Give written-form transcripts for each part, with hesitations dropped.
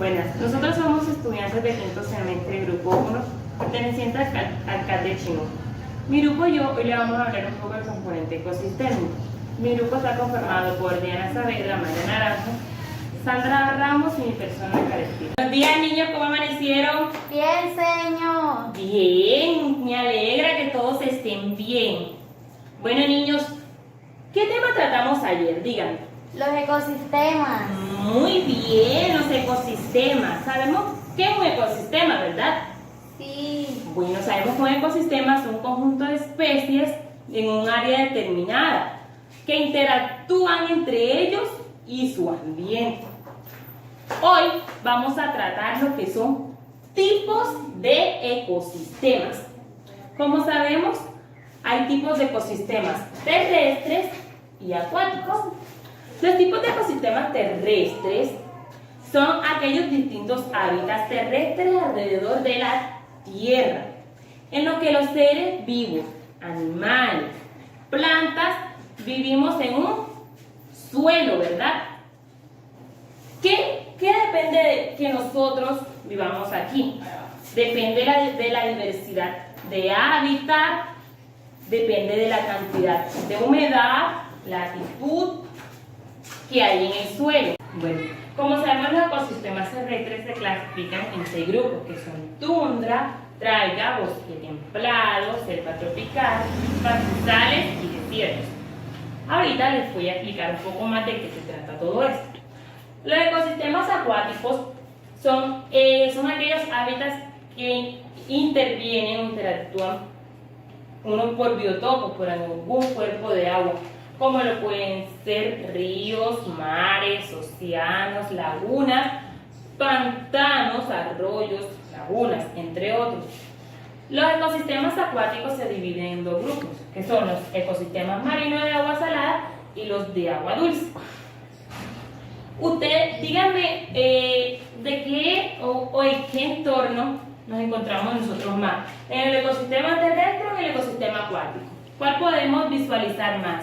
Buenas, nosotros somos estudiantes de quinto semestre Grupo 1, perteneciente al CAT de Chino. Mi grupo y yo hoy le vamos a hablar un poco del componente ecosistémico. Mi grupo está conformado por Diana Saavedra, María Naranjo, Sandra Ramos y mi persona Carestina. Buenos días, niños, ¿cómo amanecieron? Bien, señor. Bien, me alegra que todos estén bien. Bueno, niños, ¿qué tema tratamos ayer? Díganme. Los ecosistemas. Muy bien, los ecosistemas. Sabemos qué es un ecosistema, ¿verdad? Sí. Bueno, sabemos que un ecosistema es un conjunto de especies en un área determinada que interactúan entre ellos y su ambiente. Hoy vamos a tratar lo que son tipos de ecosistemas. Como sabemos, hay tipos de ecosistemas terrestres y acuáticos. Los tipos de ecosistemas terrestres son aquellos distintos hábitats terrestres alrededor de la Tierra, en los que los seres vivos, animales, plantas, vivimos en un suelo, ¿verdad? ¿Qué depende de que nosotros vivamos aquí? Depende de la diversidad de hábitat, depende de la cantidad de humedad, la altitud que hay en el suelo. Bueno, como sabemos, los ecosistemas terrestres se clasifican en 6 grupos, que son tundra, taiga, bosque templado, selva tropical, pastizales y desiertos. Ahorita les voy a explicar un poco más de qué se trata todo esto. Los ecosistemas acuáticos son aquellos hábitats que intervienen o interactúan uno por biotopos, por algún cuerpo de agua, como lo pueden ser ríos, mares, océanos, lagunas, pantanos, arroyos, lagunas, entre otros. Los ecosistemas acuáticos se dividen en 2 grupos, que son los ecosistemas marinos de agua salada y los de agua dulce. Usted, díganme, ¿de qué o en qué entorno nos encontramos nosotros más? ¿En el ecosistema terrestre o en el ecosistema acuático? ¿Cuál podemos visualizar más?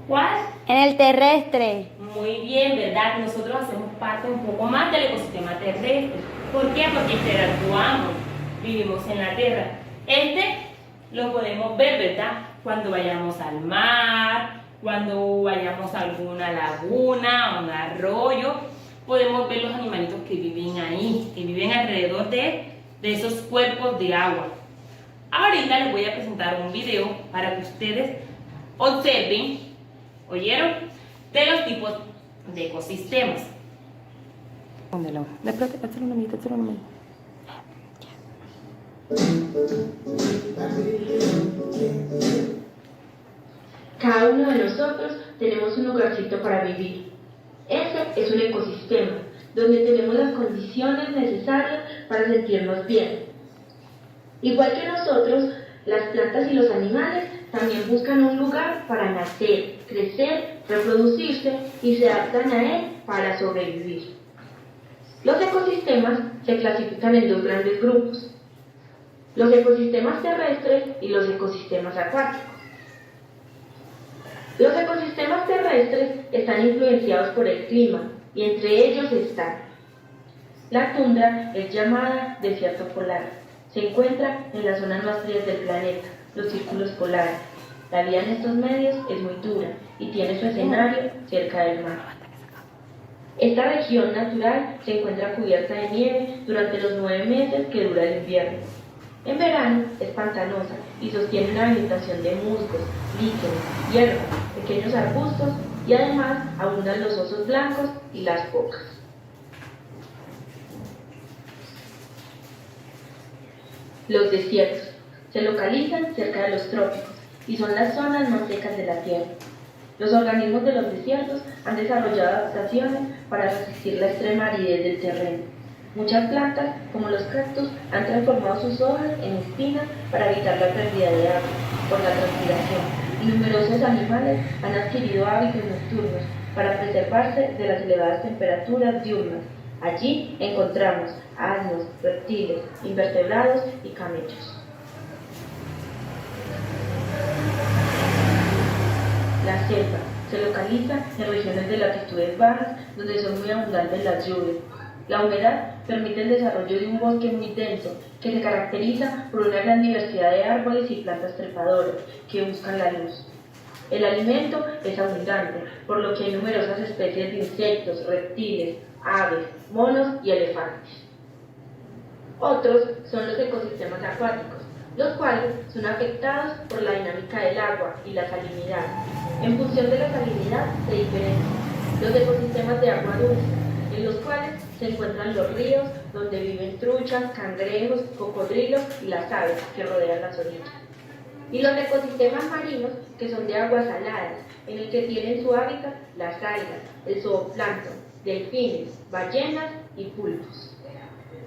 ¿Cuál? En el terrestre. Muy bien, ¿verdad? Nosotros hacemos parte un poco más del ecosistema terrestre. ¿Por qué? Porque interactuamos, vivimos en la tierra. Lo podemos ver, ¿verdad? Cuando vayamos al mar, cuando vayamos a alguna laguna, a un arroyo, podemos ver los animalitos que viven ahí, que viven alrededor de esos cuerpos de agua. Ahorita les voy a presentar un video para que ustedes observen, ¿oyeron?, de los tipos de ecosistemas. Cada uno de nosotros tenemos un lugarcito para vivir. Ese es un ecosistema, donde tenemos las condiciones necesarias para sentirnos bien. Igual que nosotros, las plantas y los animales también buscan un lugar para nacer, crecer, reproducirse y se adaptan a él para sobrevivir. Los ecosistemas se clasifican en 2 grandes grupos: los ecosistemas terrestres y los ecosistemas acuáticos. Los ecosistemas terrestres están influenciados por el clima y entre ellos están: la tundra es llamada desierto polar. Se encuentra en las zonas más frías del planeta, los círculos polares. La vida en estos medios es muy dura y tiene su escenario cerca del mar. Esta región natural se encuentra cubierta de nieve durante los 9 meses que dura el invierno. En verano es pantanosa y sostiene una vegetación de musgos, líquenes, hierbas, pequeños arbustos y además abundan los osos blancos y las focas. Los desiertos se localizan cerca de los trópicos y son las zonas más secas de la Tierra. Los organismos de los desiertos han desarrollado adaptaciones para resistir la extrema aridez del terreno. Muchas plantas, como los cactus, han transformado sus hojas en espinas para evitar la pérdida de agua por la transpiración, y numerosos animales han adquirido hábitos nocturnos para preservarse de las elevadas temperaturas diurnas. Allí encontramos asnos, reptiles, invertebrados y camellos. La selva Se localiza en regiones de latitudes bajas donde son muy abundantes las lluvias. La humedad permite el desarrollo de un bosque muy denso que se caracteriza por una gran diversidad de árboles y plantas trepadoras que buscan la luz. El alimento es abundante, por lo que hay numerosas especies de insectos, reptiles, aves, monos y elefantes. Otros son los ecosistemas acuáticos, los cuales son afectados por la dinámica del agua y la salinidad. En función de la salinidad se diferencian los ecosistemas de agua dulce, en los cuales se encuentran los ríos, donde viven truchas, cangrejos, cocodrilos y las aves que rodean las orillas. Y los ecosistemas marinos, que son de aguas saladas, en el que tienen su hábitat las algas, el zooplancton, delfines, ballenas y pulpos.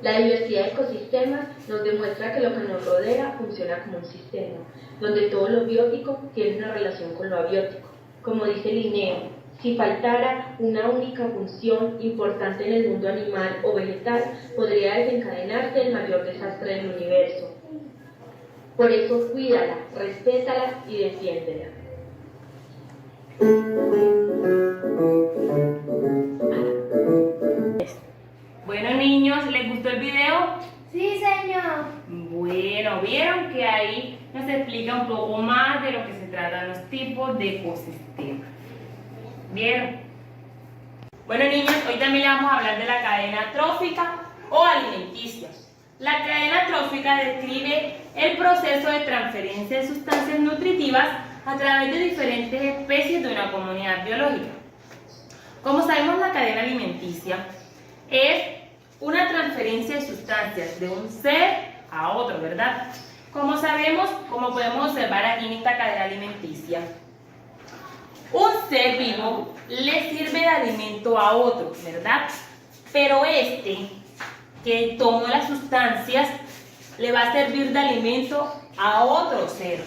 La diversidad de ecosistemas nos demuestra que lo que nos rodea funciona como un sistema, donde todo lo biótico tiene una relación con lo abiótico. Como dice Linneo, si faltara una única función importante en el mundo animal o vegetal, podría desencadenarse el mayor desastre del universo. Por eso, cuídala, respétala y defiéndela. Bueno, niños, ¿les gustó el video? Sí, señor. Bueno, vieron que ahí nos explica un poco más de lo que se tratan los tipos de ecosistemas. ¿Vieron? Bueno, niños, hoy también les vamos a hablar de la cadena trófica o alimenticia. La cadena trófica describe el proceso de transferencia de sustancias nutritivas a través de diferentes especies de una comunidad biológica. Como sabemos, la cadena alimenticia es una transferencia de sustancias de un ser a otro, ¿verdad? Como sabemos, como podemos observar aquí en esta cadena alimenticia, un ser vivo le sirve de alimento a otro, ¿verdad? Pero este que tomó las sustancias le va a servir de alimento a otro ser.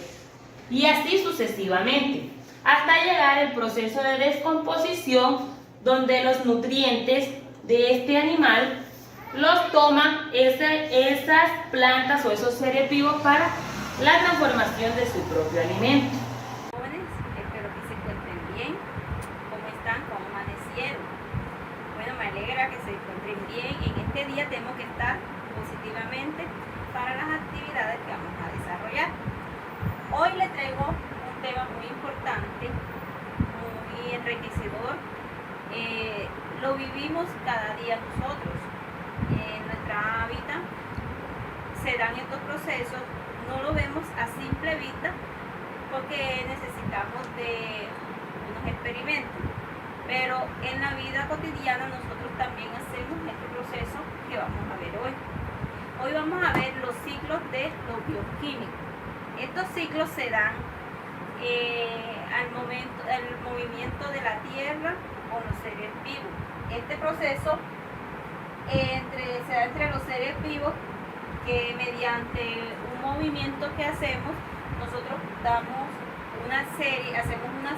Y así sucesivamente, hasta llegar al proceso de descomposición donde los nutrientes de este animal los toman esas plantas o esos seres vivos para la transformación de su propio alimento. Jóvenes, espero que se encuentren bien. ¿Cómo están? ¿Cómo amanecieron? Bueno, me alegra que se encuentren bien. En este día tenemos que estar positivamente para las actividades que vamos a desarrollar. Hoy les traigo un tema muy importante, muy enriquecedor. Lo vivimos cada día nosotros. En nuestra vida se dan estos procesos, no lo vemos a simple vista porque necesitamos de unos experimentos, pero en la vida cotidiana nosotros también hacemos este proceso que vamos a ver hoy. Hoy vamos a ver los ciclos de los bioquímicos. Estos ciclos se dan al movimiento de la tierra con los seres vivos. Este proceso se da entre los seres vivos que mediante un movimiento que hacemos, nosotros hacemos unas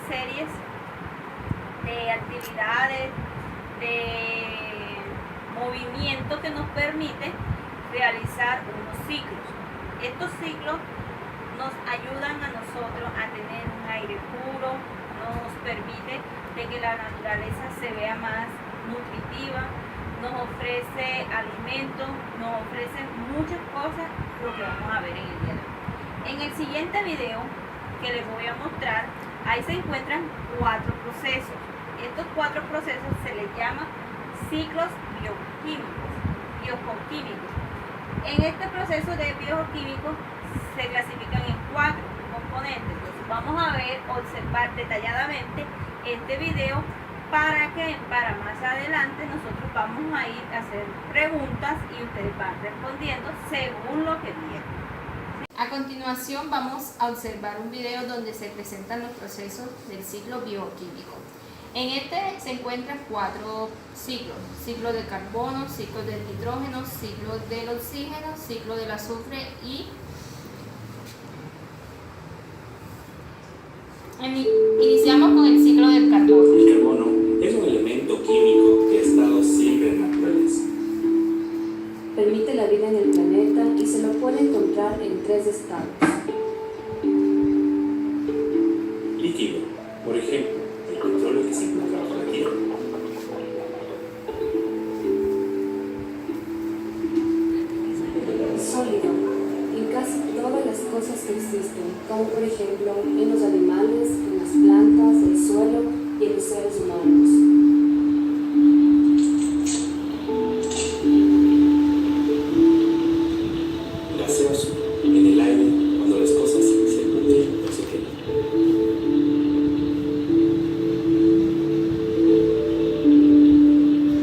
series de actividades, de movimientos que nos permiten realizar unos ciclos. Estos ciclos nos ayudan a nosotros a tener un aire puro, nos permite de que la naturaleza se vea más nutritiva, nos ofrece alimentos, nos ofrece muchas cosas, lo que vamos a ver en el día de hoy. En el siguiente video que les voy a mostrar, ahí se encuentran 4 procesos. Estos 4 procesos se les llama ciclos bioquímicos. En este proceso de bioquímicos se clasifican en 4 componentes. Entonces vamos a observar detalladamente este video para más adelante nosotros vamos a ir a hacer preguntas y ustedes van respondiendo según lo que vieron. A continuación vamos a observar un video donde se presentan los procesos del ciclo bioquímico. En este se encuentran 4 ciclos: ciclo del carbono, ciclo del nitrógeno, ciclo del oxígeno, ciclo del azufre y iniciamos con el ciclo del carbono. El carbono es un elemento químico que ha estado siempre en la naturaleza. Permite la vida en el planeta y se lo puede encontrar en 3 estados. Líquido, por ejemplo, el cosas que existen, como por ejemplo en los animales, en las plantas, el suelo y en los seres humanos. Gaseoso, en el aire, cuando las cosas se encuentran en oxígeno.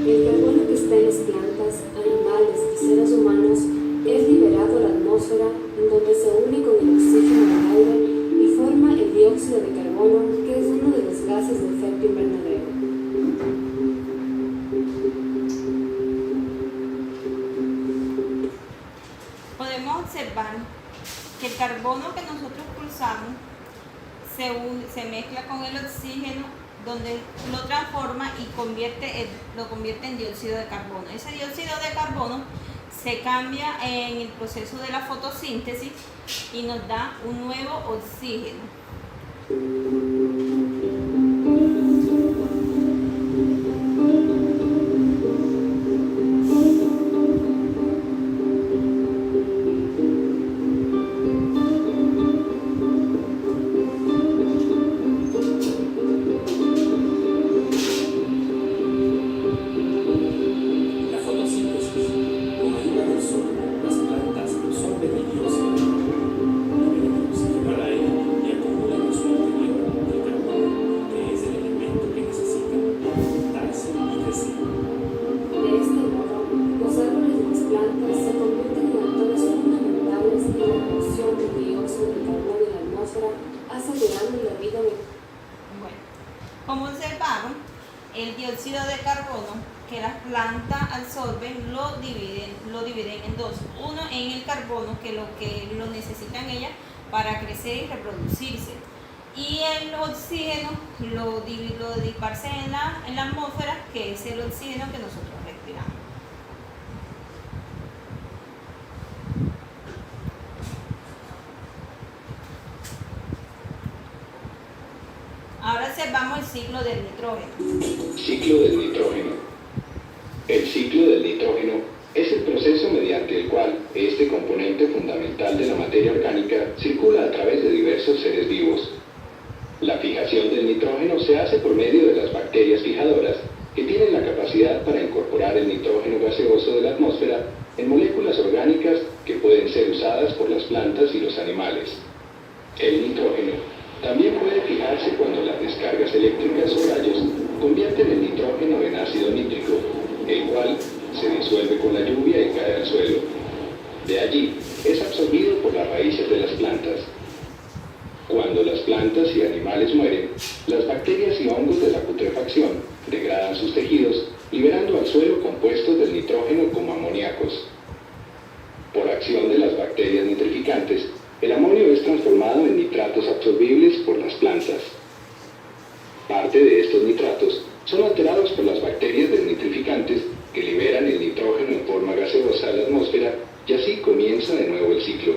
El carbono que está en las plantas, animales y seres humanos es liberado a la atmósfera, en donde se une con el oxígeno del aire y forma el dióxido de carbono, que es uno de los gases de efecto invernadero. Podemos observar que el carbono que nosotros pulsamos se mezcla con el oxígeno, donde lo transforma y lo convierte en dióxido de carbono. Ese dióxido de carbono se cambia en el proceso de la fotosíntesis y nos da un nuevo oxígeno. La fotosíntesis, con ayuda del sol, las plantas absorben el dióxido de carbono, liberan el oxígeno al aire y acumulan en su interior el carbono, que es el elemento que necesitan para alimentarse y crecer. De este modo, los árboles y las plantas se convierten en actores fundamentales en la reducción del dióxido de carbono en la atmósfera, asegurando la vida de... Bueno, como observaron, el dióxido de carbono que las plantas absorben lo dividen en dos. Uno en el carbono, que lo necesitan ellas para crecer y reproducirse. Y el oxígeno lo dispersa en la atmósfera, que es el oxígeno que nosotros respiramos. Ahora observamos el ciclo del nitrógeno. Ciclo del nitrógeno. El ciclo del nitrógeno es el proceso mediante el cual este componente fundamental de la materia orgánica circula a través de diversos seres vivos. La fijación del nitrógeno se hace por medio de las bacterias fijadoras, que tienen la capacidad para incorporar el nitrógeno gaseoso de la atmósfera en moléculas orgánicas que pueden ser usadas por las plantas y los animales. El nitrógeno también puede fijarse cuando las descargas eléctricas o rayos convierten el nitrógeno en ácido nítrico, el cual se disuelve con la lluvia y cae al suelo. De allí es absorbido por las raíces de las plantas. Cuando las plantas y animales mueren, las bacterias y hongos de la putrefacción degradan sus tejidos, liberando al suelo compuestos del nitrógeno como amoníacos. Por acción de las bacterias nitrificantes, el amonio es transformado en nitratos absorbibles por las plantas. Parte de estos nitratos son alterados por las bacterias desnitrificantes que liberan el nitrógeno en forma gaseosa a la atmósfera, y así comienza de nuevo el ciclo.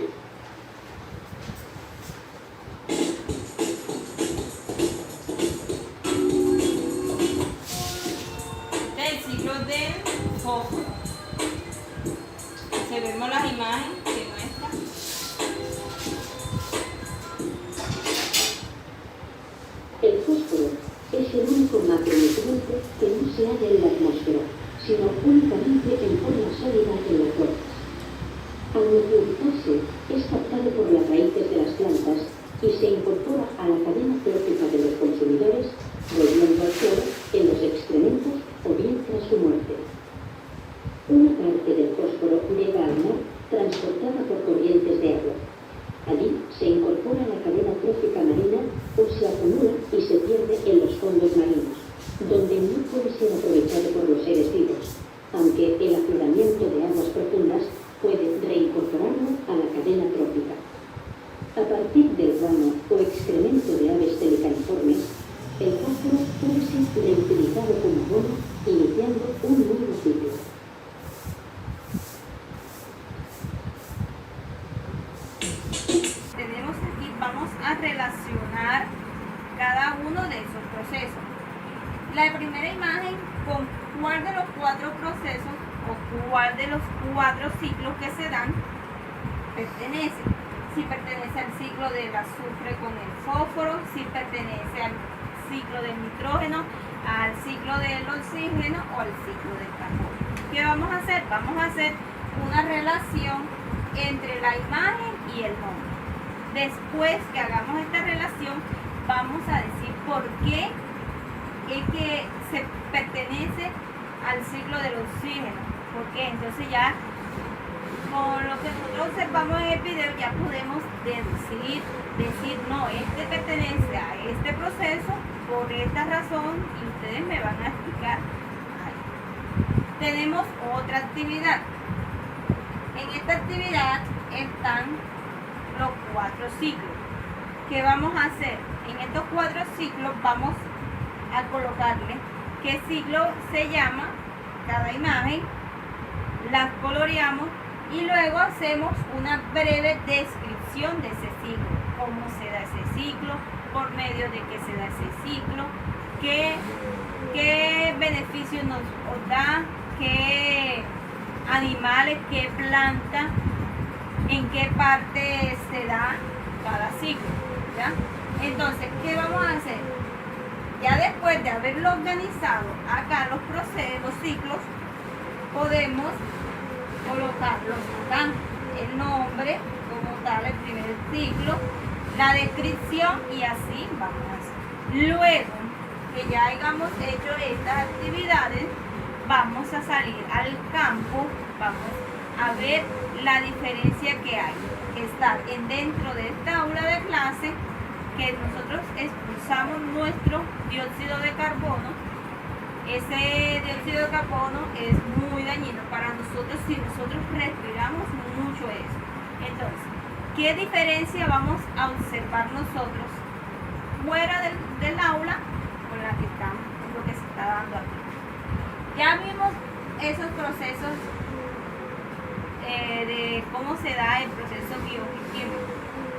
Este es el ciclo del fósforo. Observemos las imágenes que muestran. El fósforo es el único macronutriente que no se halla en la atmósfera, sino únicamente en forma sólida en las rocas. Al nucleizarse, es captado por las raíces de las plantas y se incorpora a la cadena trófica de los consumidores, volviendo al suelo en los excrementos o bien tras su muerte. Una parte del fósforo llega al mar transportada por corrientes de agua. Allí se incorpora a la cadena trófica marina o se acumula y se pierde en los fondos marinos, donde no puede ser aprovechado por los seres vivos, aunque el afloramiento de aguas profundas puede reincorporarlo a la cadena trófica. A partir del guano o excremento de aves telecaniformes, el fósforo puede ser reutilizado como abono, iniciando un nuevo ciclo. Tenemos aquí, vamos a relacionar cada uno de esos procesos. La primera imagen, con cuál de los 4 procesos o cuál de los 4 ciclos que se dan pertenece. si pertenece al ciclo del azufre con el fósforo, si pertenece al ciclo del nitrógeno, al ciclo del oxígeno o al ciclo del carbono. ¿Qué vamos a hacer? Vamos a hacer una relación entre la imagen y el nombre. Después que hagamos esta relación, vamos a decir por qué es que se pertenece al ciclo del oxígeno. Porque entonces ya con lo que nosotros observamos en el video ya podemos decir no, este pertenece a este proceso por esta razón y ustedes me van a explicar ahí. Tenemos otra actividad. En esta actividad están los 4 ciclos. ¿Qué vamos a hacer? En estos 4 ciclos vamos a colocarle qué ciclo se llama cada imagen, las coloreamos y luego hacemos una breve descripción de ese ciclo, cómo se da ese ciclo, por medio de qué se da ese ciclo, qué beneficios nos da, qué animales, qué planta, en qué parte se da cada ciclo, ¿ya? Entonces, ¿qué vamos a hacer? Ya después de haberlo organizado acá los ciclos, podemos colocarlos acá, el nombre como tal, el primer ciclo, la descripción y así vamos a hacer. Luego que ya hayamos hecho estas actividades, vamos a salir al campo, vamos a ver la diferencia que hay, que estar dentro de esta aula de clase, que nosotros expulsamos nuestro dióxido de carbono. Ese dióxido de carbono es muy dañino para nosotros si nosotros respiramos mucho eso. Entonces, ¿qué diferencia vamos a observar nosotros fuera del aula con la que estamos, lo que se está dando aquí? Ya vimos esos procesos de cómo se da el proceso bioquímico.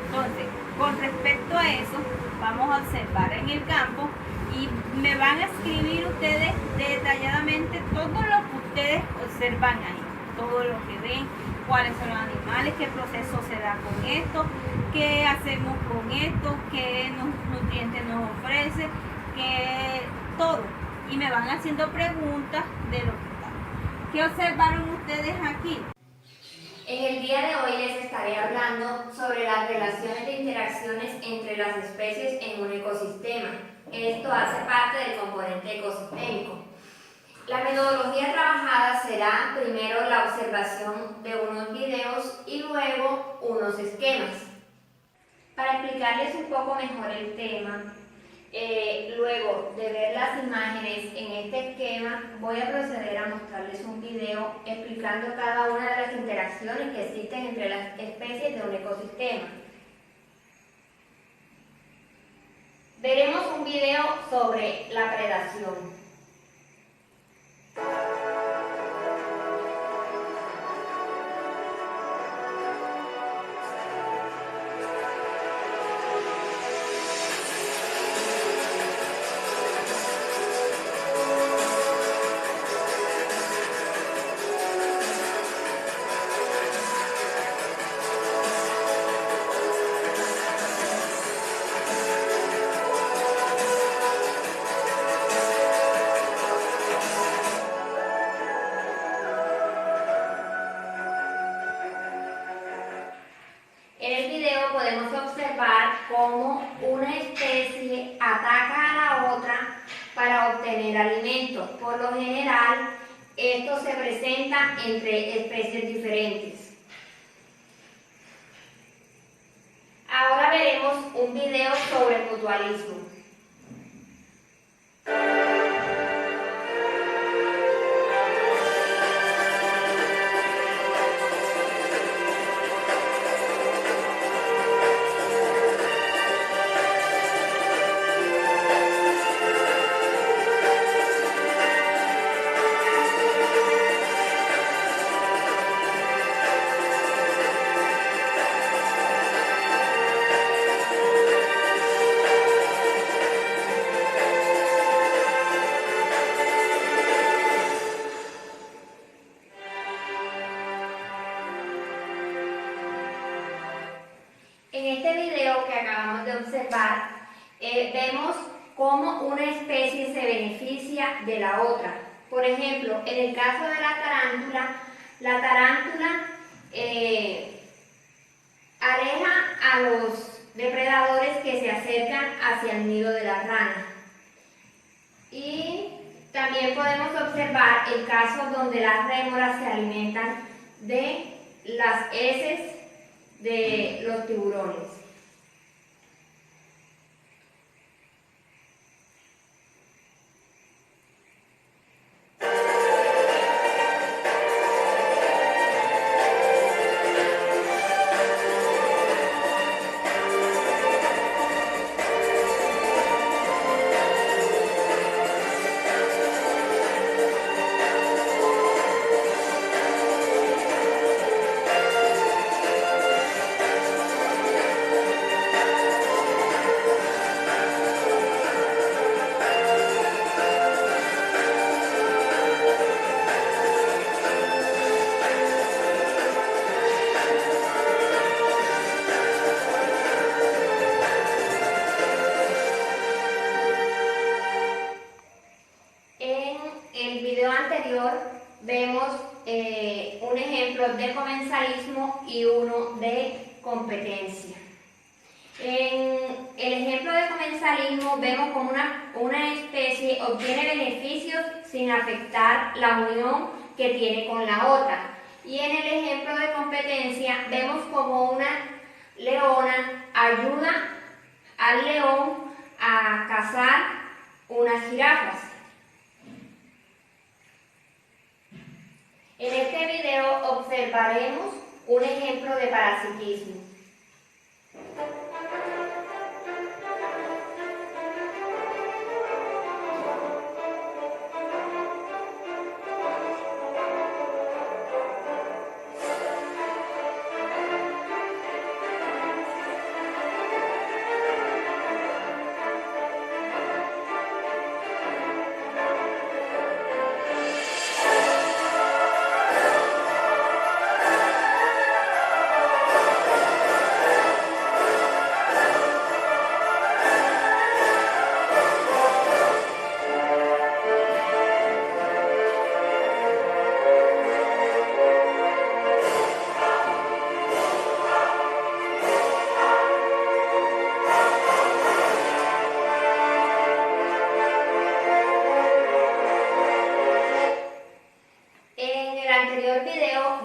Entonces, con respecto a eso, vamos a observar en el campo y me van a escribir ustedes detalladamente todo lo que ustedes observan ahí, todo lo que ven, cuáles son los animales, qué proceso se da con esto, qué hacemos con esto, qué nutrientes nos ofrece, qué todo. Y me van haciendo preguntas de lo que está. ¿Qué observaron ustedes aquí? En el día de hoy les estaré hablando sobre las relaciones de interacciones entre las especies en un ecosistema. Esto hace parte del componente ecosistémico. La metodología trabajada será primero la observación de unos videos y luego unos esquemas. Para explicarles un poco mejor el tema, luego de ver las imágenes en este esquema, voy a proceder a mostrarles un video explicando cada una de las interacciones que existen entre las especies de un ecosistema. Veremos un video sobre la predación. En el video podemos observar cómo una especie ataca a la otra para obtener alimento. Por lo general, esto se presenta entre especies diferentes. Ahora veremos un video sobre el mutualismo. En este video que acabamos de observar, vemos cómo una especie se beneficia de la otra. Por ejemplo, en el caso de la tarántula aleja a los depredadores que se acercan hacia el nido de la rana. Y también podemos observar el caso donde las rémoras se alimentan de las heces de los tiburones. Vemos un ejemplo de comensalismo y uno de competencia. En el ejemplo de comensalismo vemos como una especie obtiene beneficios sin afectar la unión que tiene con la otra. Y en el ejemplo de competencia vemos como una leona ayuda al león a cazar unas jirafas. En este video observaremos un ejemplo de parasitismo.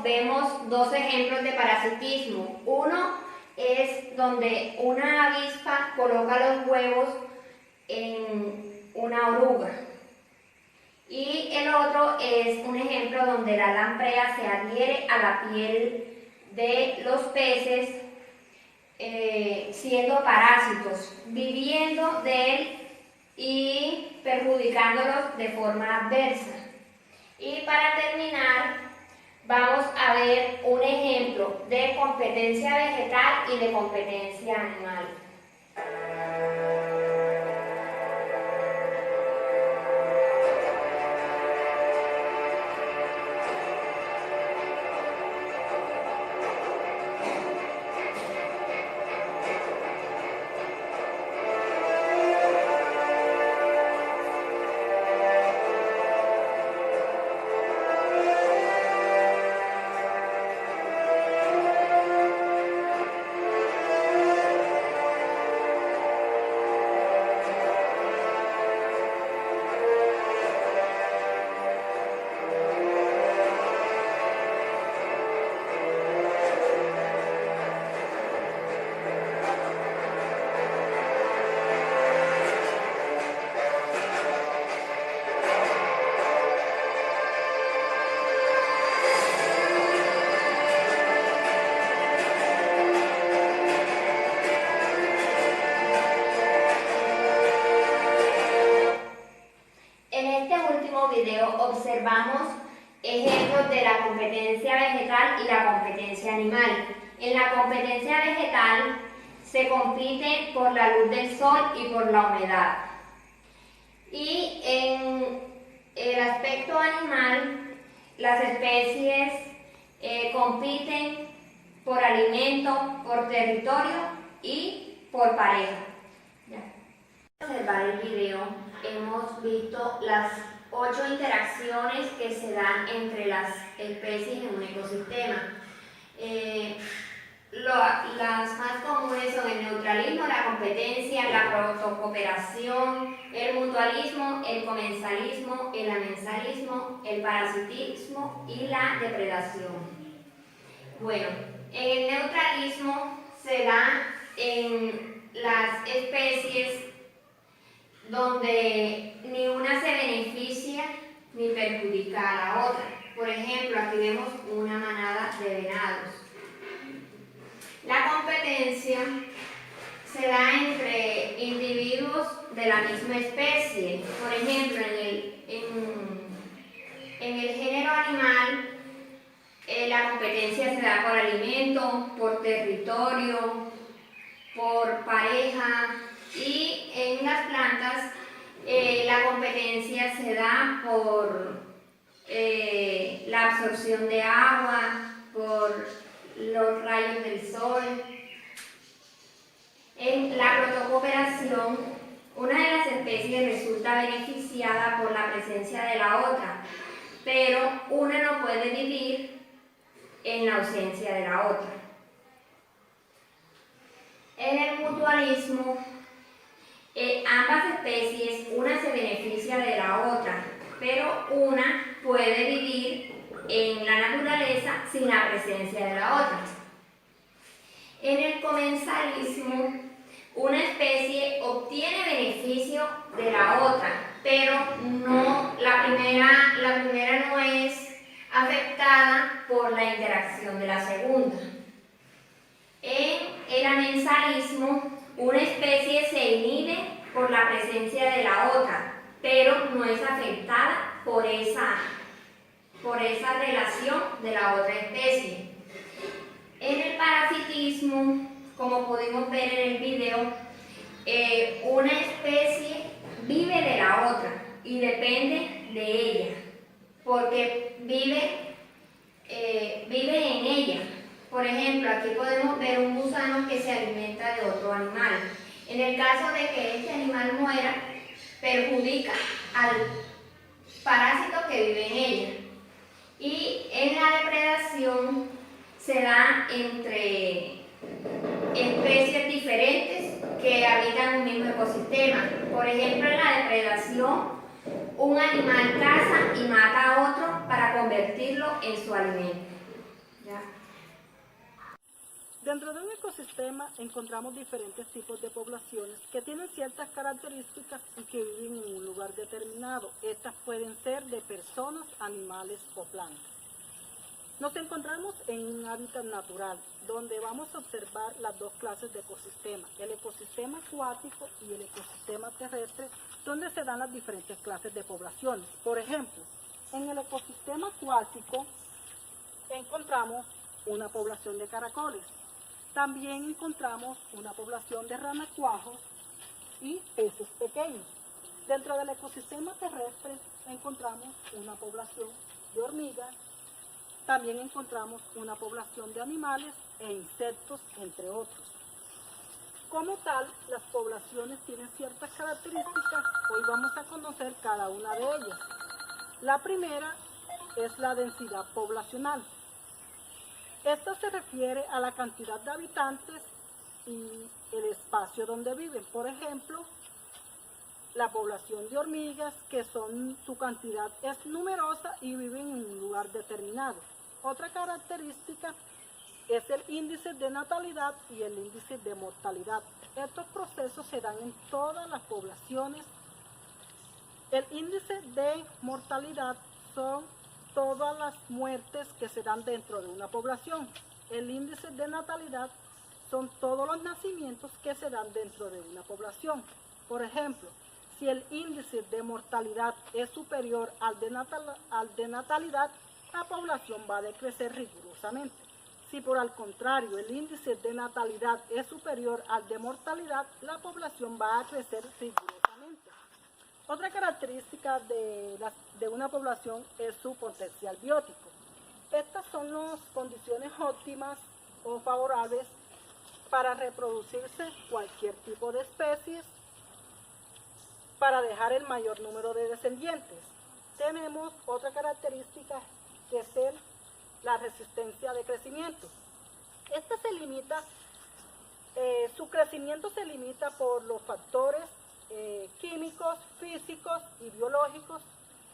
Vemos dos ejemplos de parasitismo. Uno es donde una avispa coloca los huevos en una oruga. Y el otro es un ejemplo donde la lamprea se adhiere a la piel de los peces, siendo parásitos, viviendo de él y perjudicándolos de forma adversa. Y para terminar, vamos a ver un ejemplo de competencia vegetal y de competencia animal. Observamos ejemplos de la competencia vegetal y la competencia animal. En la competencia vegetal se compite por la luz del sol y por la humedad. Y en el aspecto animal, las especies compiten por alimento, por territorio y por pareja. Al observar el video hemos visto las 8 interacciones que se dan entre las especies en un ecosistema. Las más comunes son el neutralismo, la competencia, la protocooperación, el mutualismo, el comensalismo, el amensalismo, el parasitismo y la depredación. Bueno, el neutralismo se da en las especies donde ni una se beneficia ni perjudica a la otra. Por ejemplo, aquí vemos una manada de venados. La competencia se da entre individuos de la misma especie. Por ejemplo, en el género animal, la competencia se da por alimento, por territorio, por pareja, y en las plantas la competencia se da por la absorción de agua, por los rayos del sol. En la protocooperación, una de las especies resulta beneficiada por la presencia de la otra, pero una no puede vivir en la ausencia de la otra. En el mutualismo, ambas especies, una se beneficia de la otra, pero una puede vivir en la naturaleza sin la presencia de la otra. En el comensalismo, una especie obtiene beneficio de la otra, pero la primera no es afectada por la interacción de la segunda. En el amensalismo, una especie se inhibe por la presencia de la otra, pero no es afectada por esa relación de la otra especie. En el parasitismo, como pudimos ver en el video, una especie vive de la otra y depende de ella, porque vive en ella. Por ejemplo, aquí podemos ver un gusano que se alimenta de otro animal. En el caso de que este animal muera, perjudica al parásito que vive en ella. Y en la depredación se da entre especies diferentes que habitan un mismo ecosistema. Por ejemplo, en la depredación, un animal caza y mata a otro para convertirlo en su alimento. ¿Ya? Dentro de un ecosistema encontramos diferentes tipos de poblaciones que tienen ciertas características y que viven en un lugar determinado. Estas pueden ser de personas, animales o plantas. Nos encontramos en un hábitat natural, donde vamos a observar las dos clases de ecosistemas, el ecosistema acuático y el ecosistema terrestre, donde se dan las diferentes clases de poblaciones. Por ejemplo, en el ecosistema acuático encontramos una población de caracoles. También encontramos una población de ranacuajos y peces pequeños. Dentro del ecosistema terrestre encontramos una población de hormigas. También encontramos una población de animales e insectos, entre otros. Como tal, las poblaciones tienen ciertas características. Hoy vamos a conocer cada una de ellas. La primera es la densidad poblacional. Esta se refiere a la cantidad de habitantes y el espacio donde viven. Por ejemplo, la población de hormigas, que su cantidad es numerosa y viven en un lugar determinado. Otra característica es el índice de natalidad y el índice de mortalidad. Estos procesos se dan en todas las poblaciones. El índice de mortalidad son todas las muertes que se dan dentro de una población. El índice de natalidad son todos los nacimientos que se dan dentro de una población. Por ejemplo, si el índice de mortalidad es superior al de natalidad, la población va a decrecer rigurosamente. Si por el contrario el índice de natalidad es superior al de mortalidad, la población va a crecer rigurosamente. Otra característica de una población es su potencial biótico. Estas son las condiciones óptimas o favorables para reproducirse cualquier tipo de especies, para dejar el mayor número de descendientes. Tenemos otra característica que es la resistencia de crecimiento. Esta se limita, su crecimiento se limita por los factores químicos, físicos y biológicos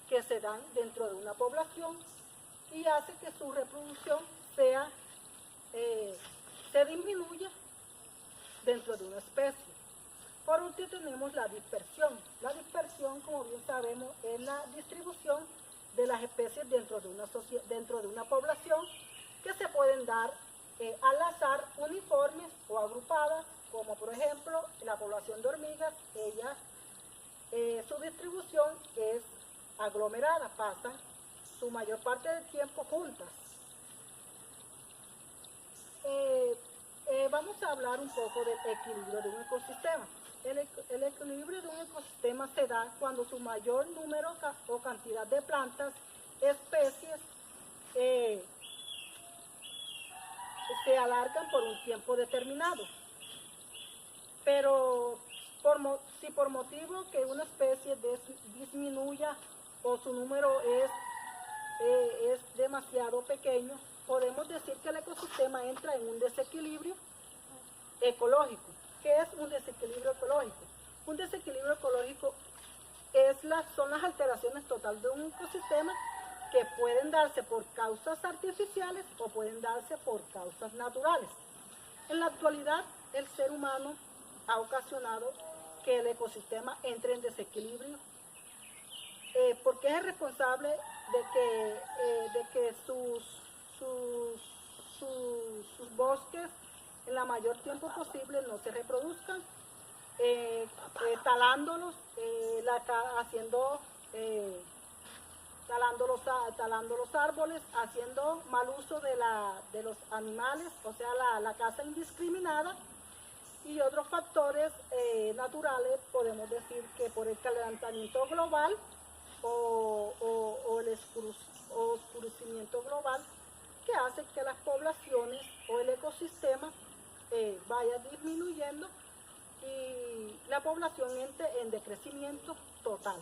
que se dan dentro de una población y hace que su reproducción se disminuya dentro de una especie. Por último tenemos la dispersión. La dispersión, como bien sabemos, es la distribución de las especies dentro de una población que se pueden dar al azar, uniformes o agrupadas, como por ejemplo la población de hormigas. Ellas, su distribución es aglomerada, pasan su mayor parte del tiempo juntas. Vamos a hablar un poco del equilibrio de un ecosistema. El equilibrio de un ecosistema se da cuando su mayor número o cantidad de plantas, especies, se alargan por un tiempo determinado. Pero si por motivo que una especie disminuya o su número es demasiado pequeño, podemos decir que el ecosistema entra en un desequilibrio ecológico. ¿Qué es un desequilibrio ecológico? Un desequilibrio ecológico son las alteraciones totales de un ecosistema que pueden darse por causas artificiales o pueden darse por causas naturales. En la actualidad, el ser humano ha ocasionado que el ecosistema entre en desequilibrio porque es el responsable de que sus bosques en la mayor tiempo posible no se reproduzcan, talándolos, talando los árboles, haciendo mal uso de los animales, o sea, la caza indiscriminada, y otros factores naturales. Podemos decir que por el calentamiento global o el oscurecimiento global, que hace que las poblaciones o el ecosistema vaya disminuyendo y la población entre en decrecimiento total.